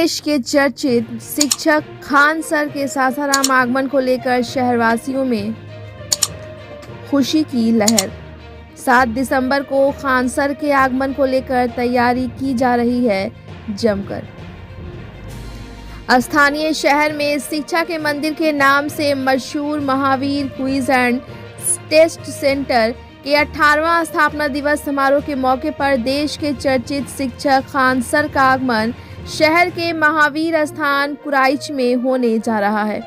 देश के चर्चित शिक्षक खान सर के सासाराम आगमन को लेकर शहरवासियों में खुशी की लहर। 7 दिसंबर को खान सर के आगमन को लेकर तैयारी की जा रही है जमकर। स्थानीय शहर में शिक्षा के मंदिर के नाम से मशहूर Mahavir Quiz and Test Centre के 18वां स्थापना दिवस समारोह के मौके पर देश के चर्चित शिक्षक खान सर का आगमन शहर के महावीर स्थान कुराइच में होने जा रहा है।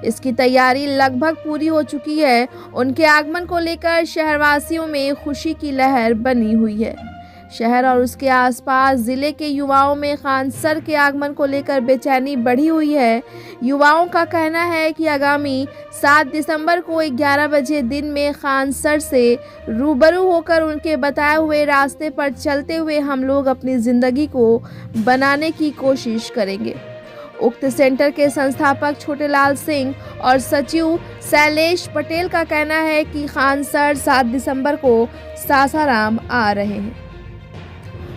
इसकी तैयारी लगभग पूरी हो चुकी है। उनके आगमन को लेकर शहरवासियों में खुशी की लहर बनी हुई है। शहर और उसके आसपास जिले के युवाओं में खान सर के आगमन को लेकर बेचैनी बढ़ी हुई है। युवाओं का कहना है कि आगामी 7 दिसंबर को 11 बजे दिन में खान सर से रूबरू होकर उनके बताए हुए रास्ते पर चलते हुए हम लोग अपनी ज़िंदगी को बनाने की कोशिश करेंगे। उक्त सेंटर के संस्थापक छोटेलाल सिंह और सचिव शैलेश पटेल का कहना है कि खान सर 7 दिसंबर को सासाराम आ रहे हैं।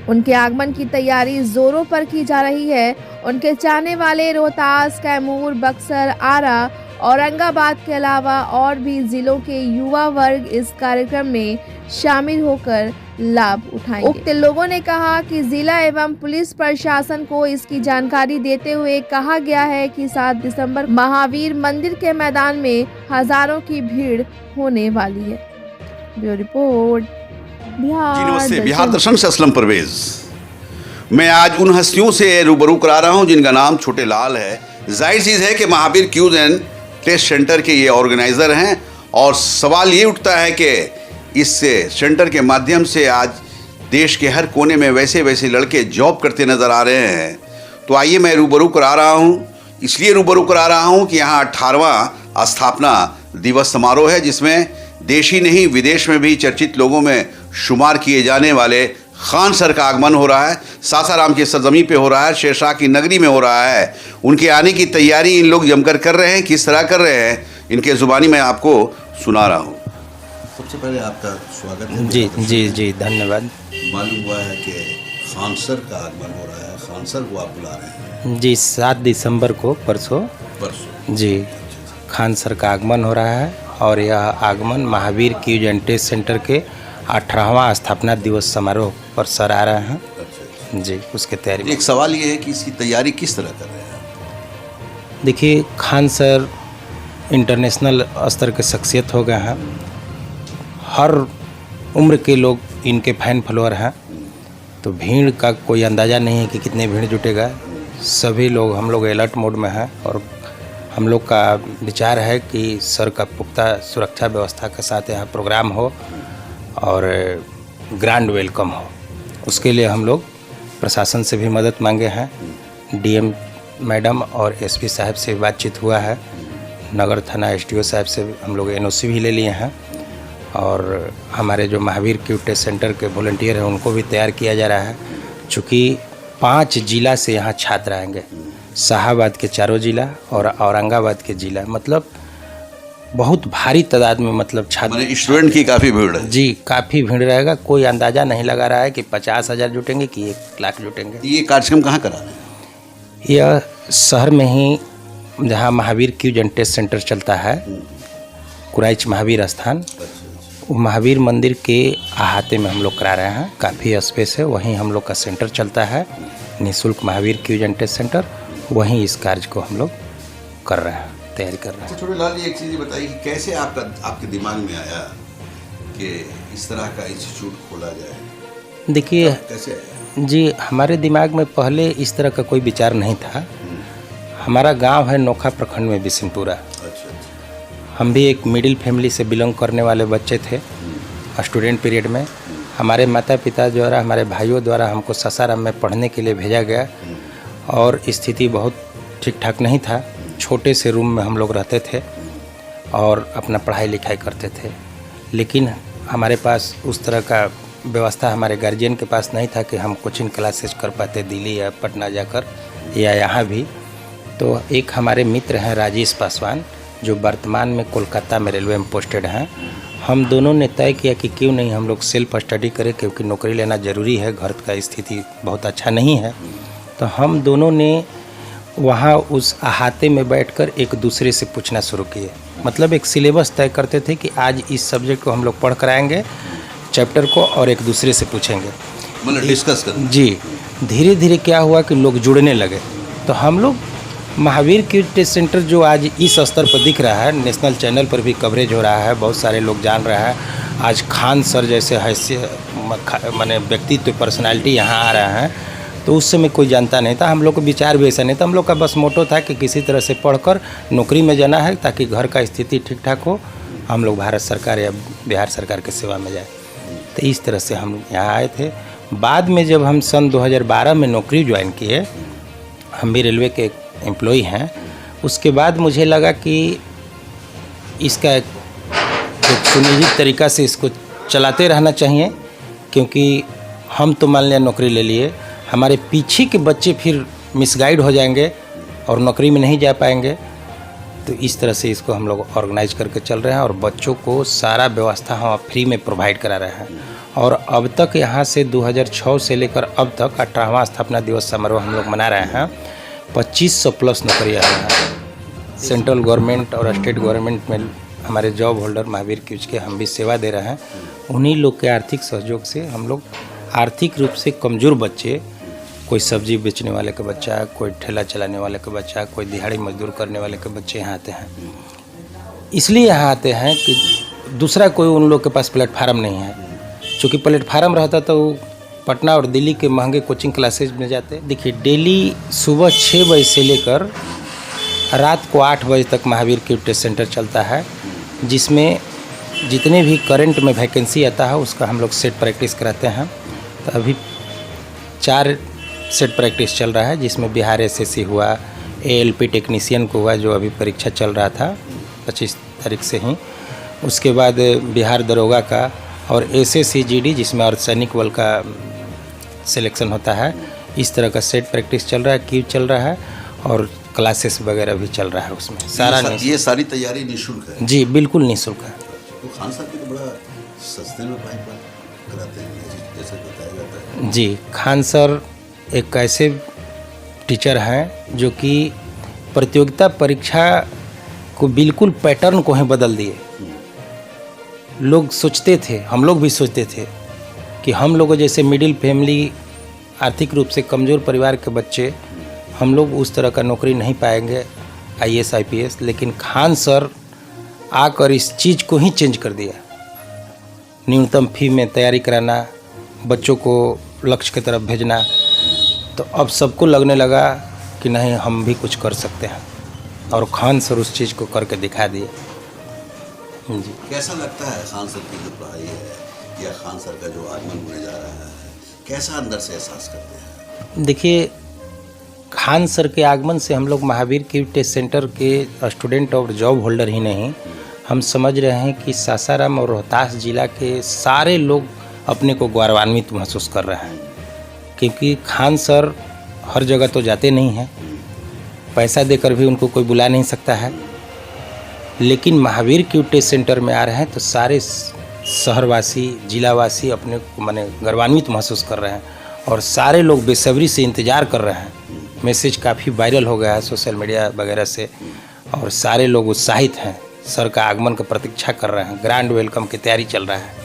उनके आगमन की तैयारी जोरों पर की जा रही है। उनके चाहने वाले रोहतास, कैमूर, बक्सर, आरा, औरंगाबाद के अलावा और भी जिलों के युवा वर्ग इस कार्यक्रम में शामिल होकर लाभ उठाएंगे। उक्त लोगों ने कहा कि जिला एवं पुलिस प्रशासन को इसकी जानकारी देते हुए कहा गया है कि 7 दिसंबर महावीर मंदिर के मैदान में हजारों की भीड़ होने वाली है। ब्यूरो रिपोर्ट बिहार दर्शन से असलम परवेज। मैं आज उन हस्तियों से रूबरू करा रहा हूं जिनका नाम छोटेलाल है। जाहिर चीज़ है कि Mahavir Quiz and Test Centre के ये ऑर्गेनाइज़र हैं और सवाल ये उठता है कि इस सेंटर के माध्यम से आज देश के हर कोने में वैसे वैसे लड़के जॉब करते नज़र आ रहे हैं। तो आइए मैं रूबरू करा रहा हूँ, इसलिए रूबरू करा रहा हूँ कि यहाँ 18वां स्थापना दिवस समारोह है जिसमें देश ही नहीं विदेश में भी चर्चित लोगों में शुमार किए जाने वाले खान सर का आगमन हो रहा है। सासाराम की सरजमी पे हो रहा है, शेरशाह की नगरी में हो रहा है। उनके आने की तैयारी इन लोग जमकर कर रहे हैं। किस तरह कर रहे हैं इनके ज़ुबानी मैं आपको सुना रहा हूँ। सबसे पहले आपका स्वागत है। जी जी जी धन्यवाद। मालूम हुआ है कि खान सर का आगमन हो रहा है, खान सर को आप बुला रहे हैं। जी 7 दिसंबर को परसों जी खान सर का आगमन हो रहा है और यह आगमन Mahavir Quiz and Test Centre के 18वां स्थापना दिवस समारोह पर सर आ रहे हैं। जी उसके तैयारी। एक सवाल ये है कि इसकी तैयारी किस तरह कर रहे हैं? देखिए खान सर इंटरनेशनल स्तर के शख्सियत हो गए हैं। हर उम्र के लोग इनके फैन फॉलोअर हैं। तो भीड़ का कोई अंदाज़ा नहीं है कि कितने भीड़ जुटेगा। सभी लोग हम लोग अलर्ट मोड में हैं और हम लोग का विचार है कि सर का पुख्ता सुरक्षा व्यवस्था के साथ यहाँ प्रोग्राम हो और ग्रैंड वेलकम हो। उसके लिए हम लोग प्रशासन से भी मदद मांगे हैं। डीएम मैडम और एसपी साहब से बातचीत हुआ है। नगर थाना एसडीओ साहब से हम लोग एनओसी भी ले लिए हैं और हमारे जो महावीर क्यूज टेस्ट सेंटर के वॉलंटियर हैं उनको भी तैयार किया जा रहा है। चूँकि 5 जिला से यहाँ छात्र आएंगे, शाहाबाद के 4 जिला और औरंगाबाद के जिला, मतलब बहुत भारी तादाद में मतलब छात्र स्टूडेंट की काफ़ी भीड़ है। जी काफ़ी भीड़ रहेगा। कोई अंदाज़ा नहीं लगा रहा है कि 50,000 जुटेंगे कि 1 लाख जुटेंगे। ये कार्यक्रम कहाँ करा रहे हैं? यह शहर में ही जहाँ Mahavir Quiz and Test Centre चलता है, कुराइच महावीर स्थान, वो महावीर मंदिर के अहाते में हम लोग करा रहे हैं। काफ़ी स्पेस है, वहीं हम लोग का सेंटर चलता है निःशुल्क Mahavir Quiz and Test Centre. वहीं इस कार्य को हम लोग कर रहे हैं, तैयारी कर रहे हैं। छोटेलाल जी एक चीज़ बताइए कि कैसे आपके दिमाग में आया कि इस तरह का इंस्टीट्यूट खोला जाए? देखिए कैसे जी हमारे दिमाग में पहले इस तरह का कोई विचार नहीं था। हमारा गांव है नोखा प्रखंड में बिशनपुरा। हम भी एक मिडिल फैमिली से बिलोंग करने वाले बच्चे थे। स्टूडेंट पीरियड में हमारे माता पिता द्वारा, हमारे भाइयों द्वारा हमको सासाराम में पढ़ने के लिए भेजा गया और स्थिति बहुत ठीक ठाक नहीं था। छोटे से रूम में हम लोग रहते थे और अपना पढ़ाई लिखाई करते थे। लेकिन हमारे पास उस तरह का व्यवस्था हमारे गार्जियन के पास नहीं था कि हम कोचिंग क्लासेस कर पाते दिल्ली या पटना जाकर या यहाँ भी। तो एक हमारे मित्र हैं राजेश पासवान, जो वर्तमान में कोलकाता में रेलवे में पोस्टेड हैं। हम दोनों ने तय किया कि क्यों नहीं हम लोग सेल्फ स्टडी करें, क्योंकि नौकरी लेना ज़रूरी है, घर का स्थिति बहुत अच्छा नहीं है। तो हम दोनों ने वहाँ उस अहाते में बैठकर एक दूसरे से पूछना शुरू किए। मतलब एक सिलेबस तय करते थे कि आज इस सब्जेक्ट को हम लोग पढ़ कर आएंगे, चैप्टर को, और एक दूसरे से पूछेंगे, मतलब डिस्कस कर। जी। धीरे धीरे क्या हुआ कि लोग जुड़ने लगे। तो हम लोग महावीर क्यूज टेस्ट सेंटर जो आज इस स्तर पर दिख रहा है, नेशनल चैनल पर भी कवरेज हो रहा है, बहुत सारे लोग जान रहा है। आज खान सर जैसे हैसियत माने व्यक्तित्व पर्सनालिटी यहाँ आ रहा है, तो उस समय कोई जानता नहीं था। हम लोग का विचार भी ऐसा नहीं था। हम लोग का बस मोटो था कि किसी तरह से पढ़कर नौकरी में जाना है ताकि घर का स्थिति ठीक ठाक हो, हम लोग भारत सरकार या बिहार सरकार की सेवा में जाए। तो इस तरह से हम यहाँ आए थे। बाद में जब हम सन 2012 में नौकरी ज्वाइन किए, हम भी रेलवे के एम्प्लॉई हैं, उसके बाद मुझे लगा कि इसका एक सुनिश्चित तरीक़ा से इसको चलाते रहना चाहिए, क्योंकि हम तो मान लिया नौकरी ले लिए, हमारे पीछे के बच्चे फिर मिसगाइड हो जाएंगे और नौकरी में नहीं जा पाएंगे। तो इस तरह से इसको हम लोग ऑर्गेनाइज करके चल रहे हैं और बच्चों को सारा व्यवस्था हम फ्री में प्रोवाइड करा रहे हैं। और अब तक यहाँ से 2006 से लेकर अब तक 18वां स्थापना दिवस समारोह हम लोग मना रहे हैं। 2500 प्लस नौकरियाँ हैं। सेंट्रल गवर्नमेंट और स्टेट गवर्नमेंट में हमारे जॉब होल्डर महावीर क्यूज के हम भी सेवा दे रहे हैं। उन्हीं लोग के आर्थिक सहयोग से हम लोग आर्थिक रूप से कमज़ोर बच्चे, कोई सब्जी बेचने वाले का बच्चा, कोई ठेला चलाने वाले का बच्चा, कोई दिहाड़ी मजदूर करने वाले के बच्चे यहाँ आते हैं। इसलिए यहाँ आते हैं कि दूसरा कोई उन लोग के पास प्लेटफार्म नहीं है। चूँकि प्लेटफार्म रहता तो पटना और दिल्ली के महंगे कोचिंग क्लासेज में जाते। देखिए, डेली सुबह 6 बजे से लेकर रात को 8 बजे तक महावीर क्यूज टेस्ट सेंटर चलता है, जिसमें जितने भी करंट में वैकेंसी आता है उसका हम लोग सेट प्रैक्टिस कराते हैं। तो अभी 4 सेट प्रैक्टिस चल रहा है, जिसमें बिहार एसएससी हुआ, एएलपी टेक्नीशियन को हुआ जो अभी परीक्षा चल रहा था 25 तारीख से ही, उसके बाद बिहार दरोगा का, और एसएससी जीडी जिसमें अर्धसैनिक बल का सिलेक्शन होता है। इस तरह का सेट प्रैक्टिस चल रहा है, क्यूज चल रहा है और क्लासेस वगैरह भी चल रहा है उसमें। सारा ये सारी तैयारी निःशुल्क है? जी बिल्कुल निःशुल्क है। तो खान साहब भी तो बड़ा सस्ते में कराते हैं जैसे बताया जाता है। जी, खान सर एक ऐसे टीचर हैं जो कि प्रतियोगिता परीक्षा को बिल्कुल पैटर्न को ही बदल दिए। लोग सोचते थे, हम लोग भी सोचते थे कि हम लोगों जैसे मिडिल फैमिली, आर्थिक रूप से कमज़ोर परिवार के बच्चे, हम लोग उस तरह का नौकरी नहीं पाएंगे आईएएस आईपीएस। लेकिन खान सर आकर इस चीज़ को ही चेंज कर दिया। न्यूनतम फी में तैयारी कराना, बच्चों को लक्ष्य की तरफ भेजना, तो अब सबको लगने लगा कि नहीं, हम भी कुछ कर सकते हैं, और खान सर उस चीज़ को करके दिखा दिए। जी, कैसा लगता है खान सर की जो पढ़ाई है या खान सर का जो आगमन होने जा रहा है, कैसा अंदर से एहसास करते हैं? देखिए, खान सर के आगमन से हम लोग महावीर क्यूज टेस्ट सेंटर के स्टूडेंट और जॉब होल्डर ही नहीं, हम समझ रहे हैं कि सासाराम और रोहतास जिला के सारे लोग अपने को गौरवान्वित महसूस कर रहे हैं। क्योंकि खान सर हर जगह तो जाते नहीं हैं, पैसा देकर भी उनको कोई बुला नहीं सकता है, लेकिन महावीर क्यूज टेस्ट सेंटर में आ रहे हैं तो सारे शहरवासी, जिलावासी अपने को माने गौरवान्वित महसूस कर रहे हैं और सारे लोग बेसब्री से इंतज़ार कर रहे हैं। मैसेज काफ़ी वायरल हो गया है सोशल मीडिया वगैरह से, और सारे लोग उत्साहित हैं, सर का आगमन का प्रतीक्षा कर रहे हैं। ग्रैंड वेलकम की तैयारी चल रहा है।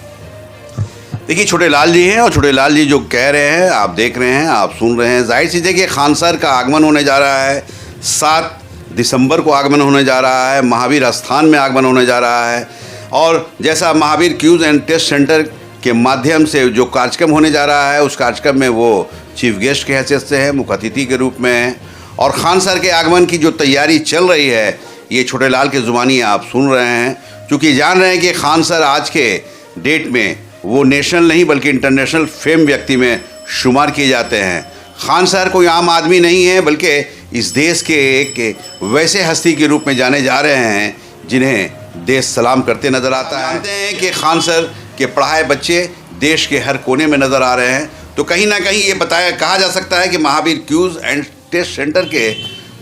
देखिए, छोटे लाल जी हैं और छोटे लाल जी जो कह रहे हैं आप देख रहे हैं, आप सुन रहे हैं। जाहिर सी है कि खान सर का आगमन होने जा रहा है। 7 दिसंबर को आगमन होने जा रहा है, महावीर स्थान में आगमन होने जा रहा है। और जैसा Mahavir Quiz and Test Centre के माध्यम से जो कार्यक्रम होने जा रहा है, उस कार्यक्रम में वो चीफ गेस्ट की हैसियत से है, मुख्य अतिथि के रूप में है। और खान सर के आगमन की जो तैयारी चल रही है, ये छोटे लाल की ज़ुबानी आप सुन रहे हैं, क्योंकि जान रहे हैं कि खान सर आज के डेट में वो नेशनल नहीं बल्कि इंटरनेशनल फेम व्यक्ति में शुमार किए जाते हैं। खान सर कोई आम आदमी नहीं है, बल्कि इस देश के एक वैसे हस्ती के रूप में जाने जा रहे हैं जिन्हें देश सलाम करते नज़र आता है। जानते हैं कि खान सर के पढ़ाए बच्चे देश के हर कोने में नज़र आ रहे हैं। तो कहीं ना कहीं ये कहा जा सकता है कि Mahavir Quiz and Test Centre के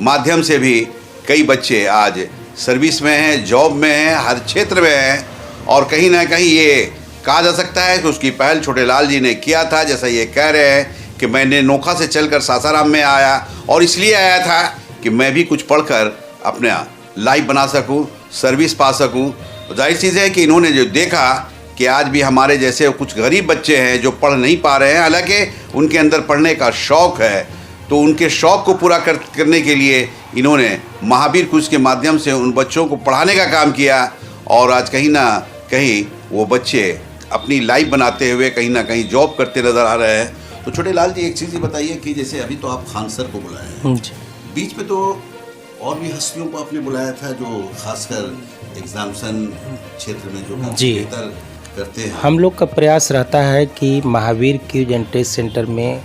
माध्यम से भी कई बच्चे आज सर्विस में हैं, जॉब में हैं, हर क्षेत्र में हैं। और कहीं ना कहीं ये कहा जा सकता है कि उसकी पहल छोटे लाल जी ने किया था। जैसा ये कह रहे हैं कि मैंने नोखा से चलकर सासाराम में आया, और इसलिए आया था कि मैं भी कुछ पढ़कर अपना लाइफ बना सकूं, सर्विस पा सकूं। तो जाहिर चीज़ है कि इन्होंने जो देखा कि आज भी हमारे जैसे कुछ गरीब बच्चे हैं जो पढ़ नहीं पा रहे हैं, हालांकि उनके अंदर पढ़ने का शौक़ है, तो उनके शौक़ को पूरा करने के लिए इन्होंने महावीर क्यूज के माध्यम से उन बच्चों को पढ़ाने का काम किया। और आज कहीं ना कहीं वो बच्चे अपनी लाइफ बनाते हुए कहीं ना कहीं जॉब करते नज़र आ रहे हैं। तो छोटे लाल जी, एक चीज़ ये बताइए कि जैसे अभी तो आप खान सर को बुलाए हैं, बीच में तो और भी हस्तियों को आपने बुलाया था जो खासकर एग्जामिनेशन क्षेत्र में जो बेहतर करते हैं। हम लोग का प्रयास रहता है कि Mahavir Quiz and Test Centre में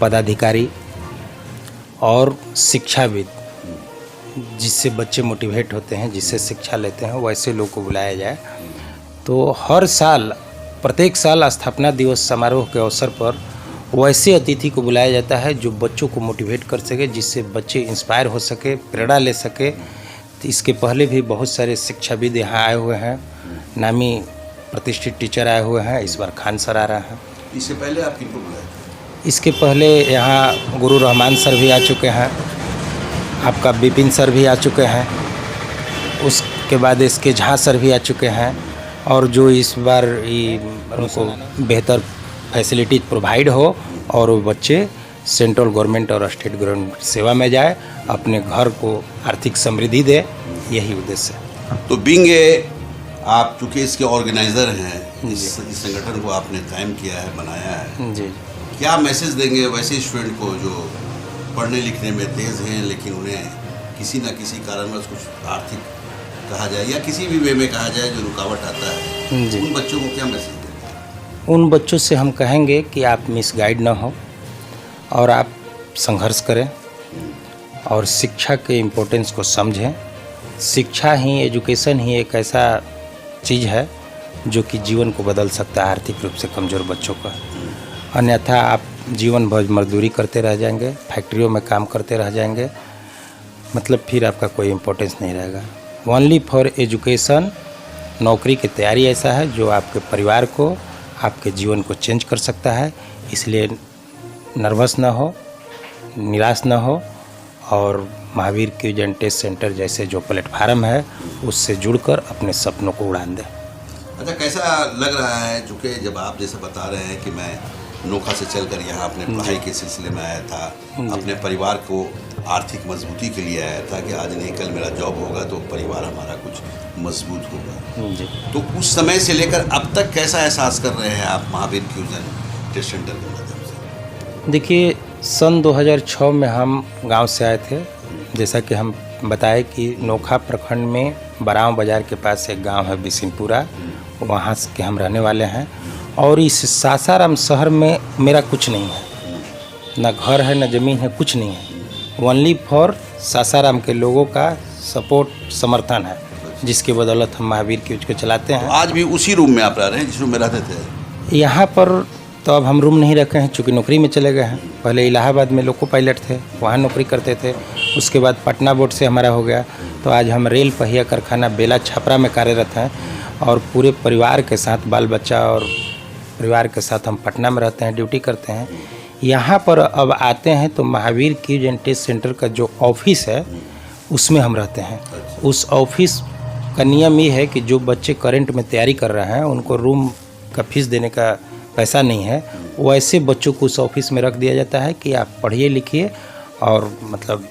पदाधिकारी और शिक्षाविद, जिससे बच्चे मोटिवेट होते हैं, जिससे शिक्षा लेते हैं, वैसे लोग को बुलाया जाए। तो हर साल, प्रत्येक साल स्थापना दिवस समारोह के अवसर पर वैसे अतिथि को बुलाया जाता है जो बच्चों को मोटिवेट कर सके, जिससे बच्चे इंस्पायर हो सके, प्रेरणा ले सके। तो इसके पहले भी बहुत सारे शिक्षाविद यहाँ आए हुए हैं, नामी प्रतिष्ठित टीचर आए हुए हैं। इस बार खान सर आ रहा है। इससे पहले आप किनको बुलाए थे? इसके पहले यहाँ गुरु रहमान सर भी आ चुके हैं, आपका विपिन सर भी आ चुके हैं, उसके बाद इसके झा सर भी आ चुके हैं। और जो इस बार उनको बेहतर फैसिलिटीज प्रोवाइड हो और वो बच्चे सेंट्रल गवर्नमेंट और स्टेट गवर्नमेंट सेवा में जाए, अपने घर को आर्थिक समृद्धि दे, यही उद्देश्य है। तो बिंग आप चूँकि इसके ऑर्गेनाइज़र हैं, इस संगठन को आपने कायम किया है, बनाया है जी, क्या मैसेज देंगे वैसे स्टूडेंट को जो पढ़ने लिखने में तेज़ हैं लेकिन उन्हें किसी न किसी कारणवश कुछ आर्थिक कहा जाए या किसी भी वे में कहा जाए जो रुकावट आता है, उन बच्चों को क्या मैसेज देंगे? उन बच्चों से हम कहेंगे कि आप मिसगाइड ना हो और आप संघर्ष करें और शिक्षा के इम्पोर्टेंस को समझें। शिक्षा ही, एजुकेशन ही एक ऐसा चीज़ है जो कि जीवन को बदल सकता है आर्थिक रूप से कमज़ोर बच्चों का। अन्यथा आप जीवन भर मजदूरी करते रह जाएंगे, फैक्ट्रियों में काम करते रह जाएंगे, मतलब फिर आपका कोई इम्पोर्टेंस नहीं रहेगा। ओनली फॉर एजुकेशन, नौकरी की तैयारी ऐसा है जो आपके परिवार को, आपके जीवन को चेंज कर सकता है। इसलिए नर्वस ना हो, निराश ना हो और Mahavir Quiz and Test Centre जैसे जो प्लेटफार्म है उससे जुड़कर अपने सपनों को उड़ान दें। अच्छा, कैसा लग रहा है, चूँकि जब आप जैसे बता रहे हैं कि मैं नोखा से चलकर यहाँ अपने पढ़ाई के सिलसिले में आया था, अपने परिवार को आर्थिक मजबूती के लिए आया था कि आज नहीं कल मेरा जॉब होगा तो परिवार हमारा कुछ मजबूत होगा जी। तो उस समय से लेकर अब तक कैसा एहसास कर रहे हैं आप Mahavir Quiz and Test Centre के माध्यम से? देखिए, सन 2006 में हम गांव से आए थे। जैसा कि हम बताए कि नोखा प्रखंड में बराव बाज़ार के पास एक गांव है बिसिनपुरा, वहाँ के हम रहने वाले हैं। और इस सासाराम शहर में मेरा कुछ नहीं है, ना घर है, ना ज़मीन है, कुछ नहीं है। ओनली फॉर सासाराम के लोगों का सपोर्ट, समर्थन है, जिसकी बदौलत हम महावीर क्यूज को चलाते हैं। तो आज भी उसी रूम में आप रह रहे हैं जिस रूम में रहते थे? यहाँ पर तो अब हम रूम नहीं रखे हैं, चूँकि नौकरी में चले गए हैं। पहले इलाहाबाद में लोको पायलट थे, वहाँ नौकरी करते थे। उसके बाद पटना बोर्ड से हमारा हो गया, तो आज हम रेल पहिया कारखाना बेला छपरा में कार्यरत हैं। और पूरे परिवार के साथ, बाल बच्चा और परिवार के साथ हम पटना में रहते हैं, ड्यूटी करते हैं। यहाँ पर अब आते हैं तो Mahavir Quiz and Test Centre का जो ऑफिस है उसमें हम रहते हैं। उस ऑफिस का नियम ये है कि जो बच्चे करंट में तैयारी कर रहे हैं उनको रूम का फीस देने का पैसा नहीं है, वैसे बच्चों को उस ऑफिस में रख दिया जाता है कि आप पढ़िए लिखिए और मतलब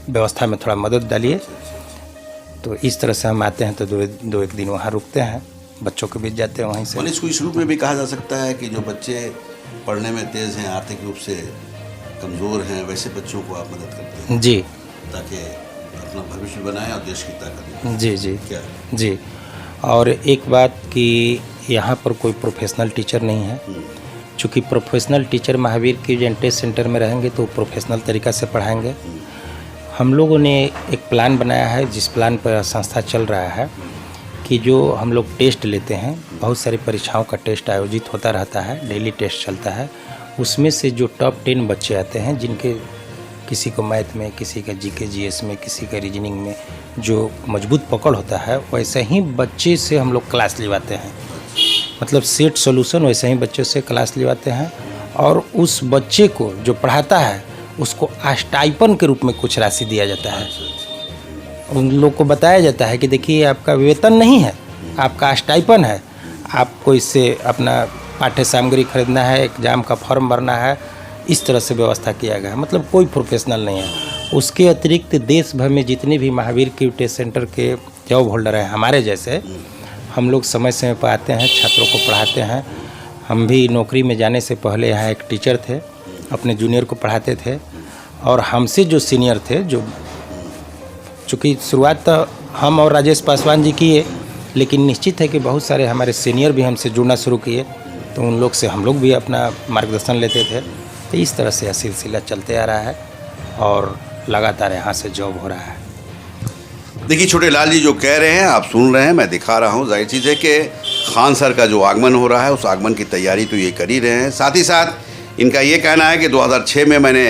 व्यवस्था में थोड़ा मदद डालिए। तो इस तरह से हम आते हैं तो दो एक दिन वहाँ रुकते हैं, बच्चों के बीच जाते हैं वहीं से। इसको इस रूप में भी कहा जा सकता है कि जो बच्चे पढ़ने में तेज़ हैं, आर्थिक रूप से कमज़ोर हैं, वैसे बच्चों को आप मदद करते हैं जी, ताकि अपना भविष्य बनाएं और देश की ताकत। जी जी क्या जी। और एक बात कि यहाँ पर कोई प्रोफेशनल टीचर नहीं है, चूँकि professional teacher Mahavir Quiz and Test Centre में रहेंगे तो प्रोफेशनल तरीक़ा से पढ़ाएंगे। हम लोगों ने एक प्लान बनाया है, जिस प्लान पर संस्था चल रहा है कि जो हम लोग टेस्ट लेते हैं, बहुत सारी परीक्षाओं का टेस्ट आयोजित होता रहता है, डेली टेस्ट चलता है। उसमें से जो टॉप 10 बच्चे आते हैं, जिनके किसी को मैथ में, किसी का जीके जीएस में, किसी का रीजनिंग में जो मजबूत पकड़ होता है, वैसे ही बच्चे से हम लोग क्लास लिवाते हैं। मतलब सेट सॉल्यूशन वैसे ही बच्चों से क्लास लिवाते हैं और उस बच्चे को जो पढ़ाता है उसको स्टाइपन के रूप में कुछ राशि दिया जाता है। उन लोग को बताया जाता है कि देखिए आपका वेतन नहीं है, आपका स्टाइपन है, आपको इससे अपना पाठ्य सामग्री खरीदना है, एग्जाम का फॉर्म भरना है, इस तरह से व्यवस्था किया गया है। मतलब कोई प्रोफेशनल नहीं है। उसके अतिरिक्त देश भर में जितने भी महावीर क्यू टेस्ट सेंटर के जॉब होल्डर हैं हमारे जैसे, हम लोग समय समय पर आते हैं, छात्रों को पढ़ाते हैं। हम भी नौकरी में जाने से पहले यहाँ एक टीचर थे, अपने जूनियर को पढ़ाते थे, और हमसे जो सीनियर थे, जो चूँकि शुरुआत तो हम और राजेश पासवान जी किए, लेकिन निश्चित है कि बहुत सारे हमारे सीनियर भी हमसे जुड़ना शुरू किए, तो उन लोग से हम लोग भी अपना मार्गदर्शन लेते थे। तो इस तरह से यह सिलसिला चलते आ रहा है और लगातार यहाँ से जॉब हो रहा है। देखिए छोटे लाल जी जो कह रहे हैं आप सुन रहे हैं, मैं दिखा रहा हूँ। जाहिर चीज़ है कि खान सर का जो आगमन हो रहा है उस आगमन की तैयारी तो ये कर ही रहे हैं। साथ ही साथ इनका ये कहना है कि 2006 में मैंने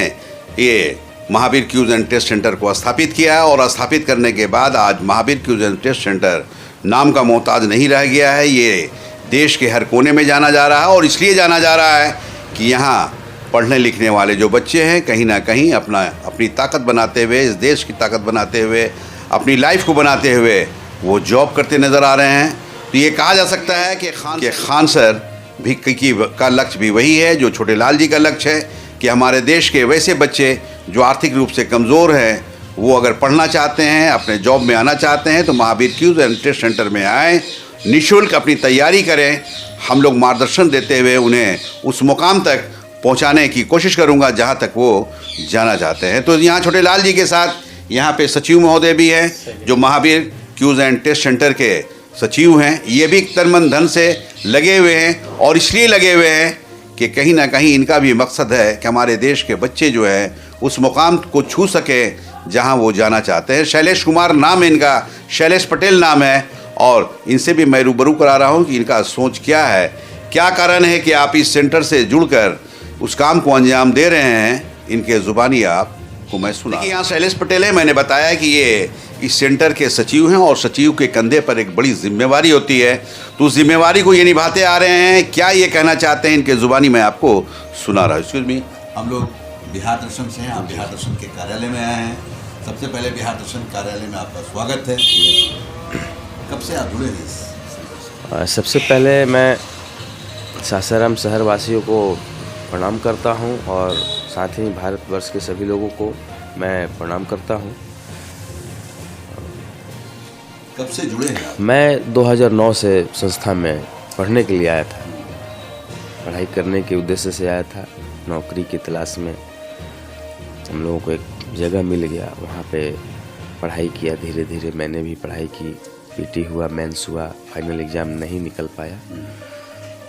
ये Mahavir Quiz and Test Centre को स्थापित किया है, और स्थापित करने के बाद आज Mahavir Quiz and Test Centre नाम का मोहताज नहीं रह गया है। ये देश के हर कोने में जाना जा रहा है, और इसलिए जाना जा रहा है कि यहाँ पढ़ने लिखने वाले जो बच्चे हैं कहीं ना कहीं अपनी ताकत बनाते हुए, इस देश की ताकत बनाते हुए, अपनी लाइफ को बनाते हुए वो जॉब करते नज़र आ रहे हैं। तो ये कहा जा सकता है कि खान सर भी का लक्ष्य भी वही है जो छोटे लाल जी का लक्ष्य है, कि हमारे देश के वैसे बच्चे जो आर्थिक रूप से कमज़ोर हैं, वो अगर पढ़ना चाहते हैं, अपने जॉब में आना चाहते हैं, तो Mahavir Quiz and Test Centre में आएँ, निःशुल्क अपनी तैयारी करें। हम लोग मार्गदर्शन देते हुए उन्हें उस मुकाम तक पहुंचाने की कोशिश करूंगा जहां तक वो जाना चाहते हैं। तो यहाँ छोटे लाल जी के साथ यहाँ पे सचिव महोदय भी हैं, जो Mahavir Quiz and Test Centre के सचिव हैं। ये भी तन मन धन से लगे हुए हैं, और इसलिए लगे हुए हैं कि कहीं ना कहीं इनका भी मकसद है कि हमारे देश के बच्चे जो हैं उस मुकाम को छू सके जहाँ वो जाना चाहते हैं। शैलेश कुमार नाम है इनका, शैलेश पटेल नाम है, और इनसे भी मैं रूबरू करा रहा हूँ कि इनका सोच क्या है, क्या कारण है कि आप इस सेंटर से जुड़कर उस काम को अंजाम दे रहे हैं। इनके ज़ुबानी आपको मैं सुना। देखिए यहाँ शैलेश पटेल है, मैंने बताया कि ये इस सेंटर के सचिव हैं, और सचिव के कंधे पर एक बड़ी जिम्मेवारी होती है, तो उस जिम्मेवारी को ये निभाते आ रहे हैं। क्या ये कहना चाहते हैं इनके ज़ुबानी मैं आपको सुना रहा हूँ। एक्सक्यूज मी, हम लोग बिहार दर्शन से हैं, आप बिहार दर्शन के कार्यालय में आए हैं। सबसे पहले बिहार दर्शन कार्यालय में आपका स्वागत है। कब से आप जुड़े हैं? सबसे पहले मैं सासाराम शहर वासियों को प्रणाम करता हूं, और साथ ही भारतवर्ष के सभी लोगों को मैं प्रणाम करता हूं। कब से जुड़े हैं आप? मैं 2009 से संस्था में पढ़ने के लिए आया था, पढ़ाई करने के उद्देश्य से आया था। नौकरी की तलाश में हम लोगों को एक जगह मिल गया, वहाँ पे पढ़ाई किया। धीरे धीरे मैंने भी पढ़ाई की, पीटी हुआ, मेंस हुआ, फाइनल एग्ज़ाम नहीं निकल पाया,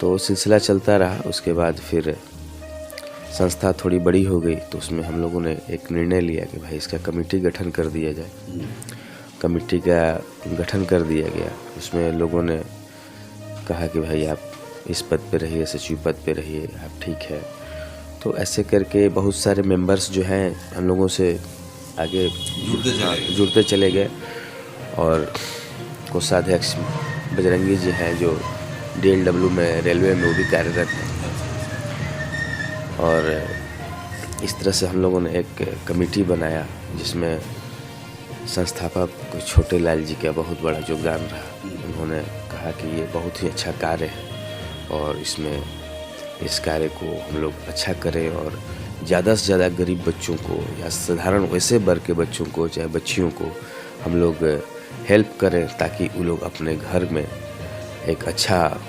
तो सिलसिला चलता रहा। उसके बाद फिर संस्था थोड़ी बड़ी हो गई, तो उसमें हम लोगों ने एक निर्णय लिया कि भाई इसका कमेटी गठन कर दिया जाए। कमेटी का गठन कर दिया गया। उसमें लोगों ने कहा कि भाई आप इस पद पे रहिए, सचिव पद पे रहिए, आप ठीक है। तो ऐसे करके बहुत सारे मेंबर्स जो हैं हम लोगों से आगे जुड़ते चले गए, और कोषाध्यक्ष बजरंगी जी हैं जो DLW में, रेलवे में वो भी कार्यरत हैं। और इस तरह से हम लोगों ने एक कमेटी बनाया, जिसमें संस्थापक छोटे लाल जी का बहुत बड़ा योगदान रहा। उन्होंने कहा कि ये बहुत ही अच्छा कार्य है, और इसमें इस कार्य को हम लोग अच्छा करें, और ज़्यादा से ज़्यादा गरीब बच्चों को या साधारण वैसे वर्ग के बच्चों को, चाहे बच्चियों को हम लोग हेल्प करें, ताकि वो लोग अपने घर में एक अच्छा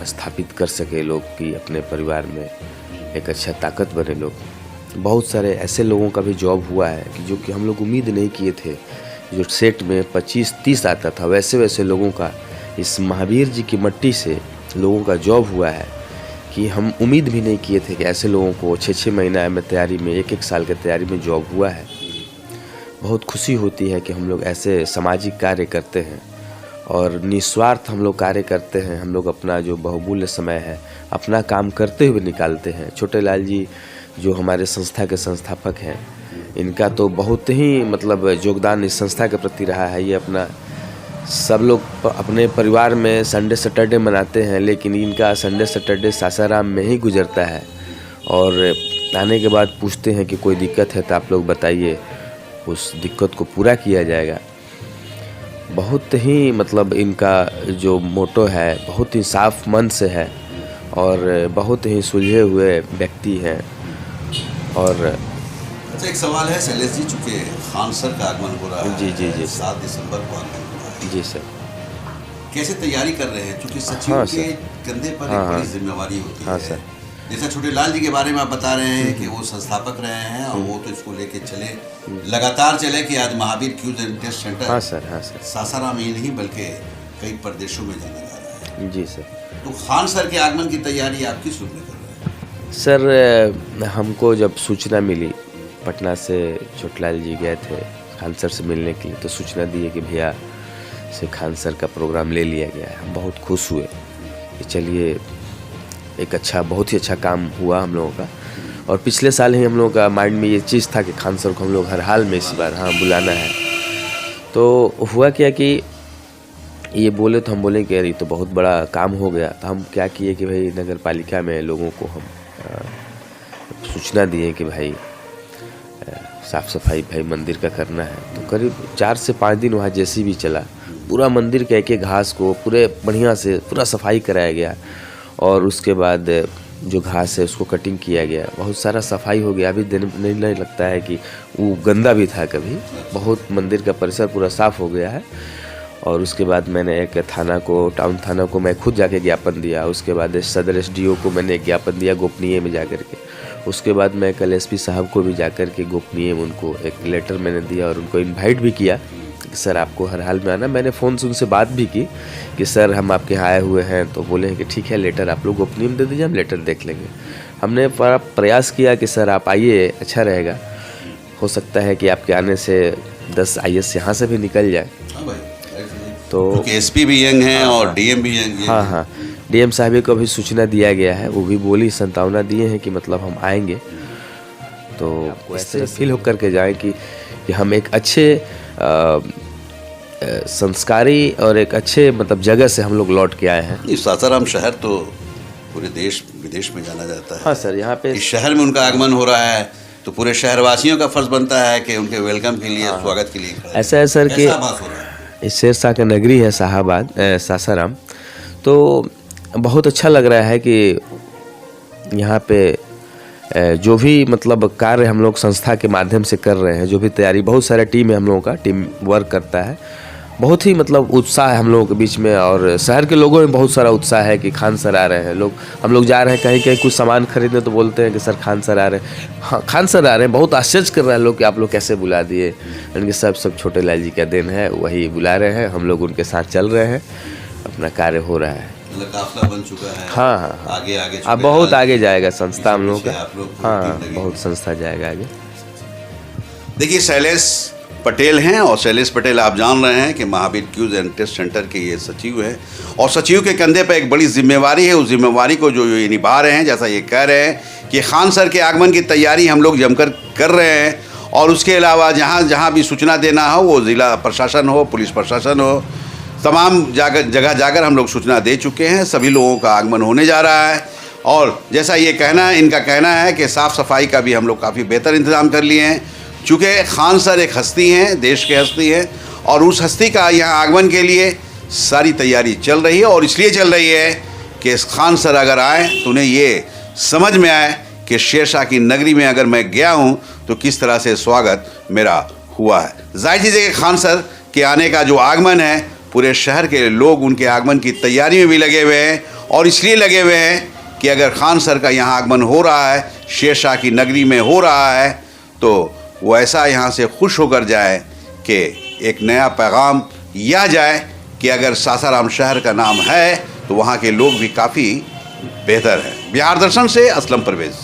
स्थापित कर सके, लोग की अपने परिवार में एक अच्छा ताकत बने लोग। बहुत सारे ऐसे लोगों का भी जॉब हुआ है कि जो कि हम लोग उम्मीद नहीं किए थे। जो सेट में 25-30 आता था, वैसे वैसे लोगों का इस महावीर जी की मट्टी से लोगों का जॉब हुआ है कि हम उम्मीद भी नहीं किए थे कि ऐसे लोगों को 6-6 महीना में तैयारी में, 1-1 साल के तैयारी में जॉब हुआ है। बहुत खुशी होती है कि हम लोग ऐसे सामाजिक कार्य करते हैं और निस्वार्थ हम लोग कार्य करते हैं। हम लोग अपना जो बहुमूल्य समय है अपना काम करते हुए निकालते हैं। छोटे लाल जी जो हमारे संस्था के संस्थापक हैं, इनका तो बहुत ही मतलब योगदान इस संस्था के प्रति रहा है। ये अपना सब लोग अपने परिवार में संडे सैटरडे मनाते हैं, लेकिन इनका संडे सैटरडे सासाराम में ही गुजरता है। और आने के बाद पूछते हैं कि कोई दिक्कत है तो आप लोग बताइए, उस दिक्कत को पूरा किया जाएगा। बहुत ही मतलब इनका जो मोटो है बहुत ही साफ मन से है और बहुत ही सुलझे हुए व्यक्ति हैं। और अच्छा, एक सवाल है शैलेश जी, चूँकि खान सर का आगमन हो रहा है, जी 7 दिसंबर को आगमन हो रहा है, जी सर, कैसे तैयारी कर रहे हैं? चूँकि सचिव हाँ, के सर। कंधे पर हाँ, एक बड़ी हाँ। जिम्मेवारी होती हाँ, है। सर। जैसा छोटे लाल जी के बारे में आप बता रहे हैं कि वो संस्थापक रहे हैं और वो तो इसको लेके चले, लगातार चले कि आज Mahavir Quiz and Test Centre हाँ सर, हाँ सर, सासाराम ही नहीं बल्कि कई प्रदेशों में जाना जा रहा है। जी सर। तो खान सर के आगमन की तैयारी आप किस रूप में कर रहे हैं? सर हमको जब सूचना मिली, पटना से छोटलाल जी गए थे खान सर से मिलने के लिए, तो सूचना दी है कि भैया से खान सर का प्रोग्राम ले लिया गया है। हम बहुत खुश हुए कि चलिए एक अच्छा, बहुत ही अच्छा काम हुआ हम लोगों का। और पिछले साल ही हम लोगों का माइंड में ये चीज़ था कि खान सर को हम लोग हर हाल में इस बार बुलाना है। तो हुआ क्या कि ये बोले तो हम बोले कि यार ये तो बहुत बड़ा काम हो गया। तो हम क्या किए कि भाई नगर पालिका में लोगों को हम सूचना दिए कि भाई साफ़ सफाई भाई मंदिर का करना है। तो करीब 4 से 5 दिन वहाँ जैसे भी चला, पूरा मंदिर के एक घास को पूरे बढ़िया से पूरा सफाई कराया गया और उसके बाद जो घास है उसको कटिंग किया गया, बहुत सारा सफाई हो गया। अभी दिन नहीं लगता है कि वो गंदा भी था कभी, बहुत मंदिर का परिसर पूरा साफ़ हो गया है। और उसके बाद मैंने एक थाना को, टाउन थाना को मैं खुद जाके ज्ञापन दिया। उसके बाद सदर SDO को मैंने एक ज्ञापन दिया गोपनीय में जाकर के। उसके बाद मैं कल SP साहब को भी जाकर के गोपनीय में उनको एक लेटर मैंने दिया और उनको इनवाइट भी किया कि सर आपको हर हाल में आना। मैंने फ़ोन से उनसे बात भी की कि सर हम आपके यहाँ आए हुए हैं। तो बोले हैं कि ठीक है, लेटर आप लोग गोपनीय में दे दीजिए, हम लेटर देख लेंगे। हमने बड़ा प्रयास किया कि सर आप आइए, अच्छा रहेगा, हो सकता है कि आपके आने से 10 IS यहाँ से भी निकल जाए। हाँ भाई, तो क्योंकि SP भी यंग हैं और DM भी यंग हैं। हाँ, DM साहब को भी सूचना दिया गया है, वो भी बोली संतावना दिए हैं कि मतलब हम आएंगे। तो ऐसे फील होकर के जाएं कि हम एक अच्छे संस्कारी और एक अच्छे मतलब जगह से हम लोग लौट के आए हैं। इस सासाराम शहर तो पूरे देश विदेश में जाना जाता है। हाँ सर, यहाँ पे इस शहर में उनका आगमन हो रहा है तो पूरे शहरवासियों का फर्ज बनता है कि उनके वेलकम के लिए, स्वागत के लिए खड़े। ऐसा है सर कि कैसा आभास हो रहा है? शेरशाह का नगरी है सासाराम, तो बहुत अच्छा लग रहा है कि यहाँ पे जो भी मतलब कार्य हम लोग संस्था के माध्यम से कर रहे हैं, जो भी तैयारी, बहुत सारा टीम है हम लोगों का, टीम वर्क करता है। बहुत ही मतलब उत्साह है हम लोगों के बीच में और शहर के लोगों में बहुत सारा उत्साह है कि खान सर आ रहे हैं। हम लोग जा रहे हैं कहीं कुछ सामान खरीदने तो बोलते हैं कि सर खान सर आ रहे हैं। हाँ, खान सर आ रहे हैं। बहुत आश्चर्य कर रहे हैं लोग कि आप लोग कैसे बुला दिए। उनके सब छोटे लाल जी का दिन है, वही बुला रहे हैं, हम लोग उनके साथ चल रहे हैं, अपना कार्य हो रहा है। मतलब काफिला बन चुका है। हाँ, आगे अब बहुत आगे जाएगा संस्था हम लोग का। हाँ, लगे। बहुत संस्था जाएगा आगे। देखिए, शैलेश पटेल हैं और शैलेश पटेल आप जान रहे हैं कि Mahavir Quiz and Test Centre के ये सचिव हैं और सचिव के कंधे पर एक बड़ी जिम्मेवारी है। उस जिम्मेवारी को जो ये निभा रहे हैं, जैसा ये कह रहे हैं कि खान सर के आगमन की तैयारी हम लोग जमकर कर रहे हैं और उसके अलावा जहाँ भी सूचना देना हो, वो ज़िला प्रशासन हो, पुलिस प्रशासन हो, तमाम जगह जाकर हम लोग सूचना दे चुके हैं। सभी लोगों का आगमन होने जा रहा है और जैसा ये कहना है, इनका कहना है कि साफ़ सफाई का भी हम लोग काफ़ी बेहतर इंतज़ाम कर लिए हैं। चूँकि खान सर एक हस्ती हैं, देश के हस्ती हैं और उस हस्ती का यहाँ आगमन के लिए सारी तैयारी चल रही है और इसलिए चल रही है कि खान सर अगर आए तो उन्हें ये समझ में आए कि शेरशाह की नगरी में अगर मैं गया हूँ तो किस तरह से स्वागत मेरा हुआ है। जाहिर चीज़ है कि खान सर के आने का जो आगमन है, पूरे शहर के लोग उनके आगमन की तैयारी में भी लगे हुए हैं और इसलिए लगे हुए हैं कि अगर खान सर का यहाँ आगमन हो रहा है, शेरशाह की नगरी में हो रहा है, तो वो ऐसा यहाँ से खुश होकर जाए कि एक नया पैगाम यह जाए कि अगर सासाराम शहर का नाम है तो वहाँ के लोग भी काफ़ी बेहतर हैं। बिहार दर्शन से असलम परवेज़।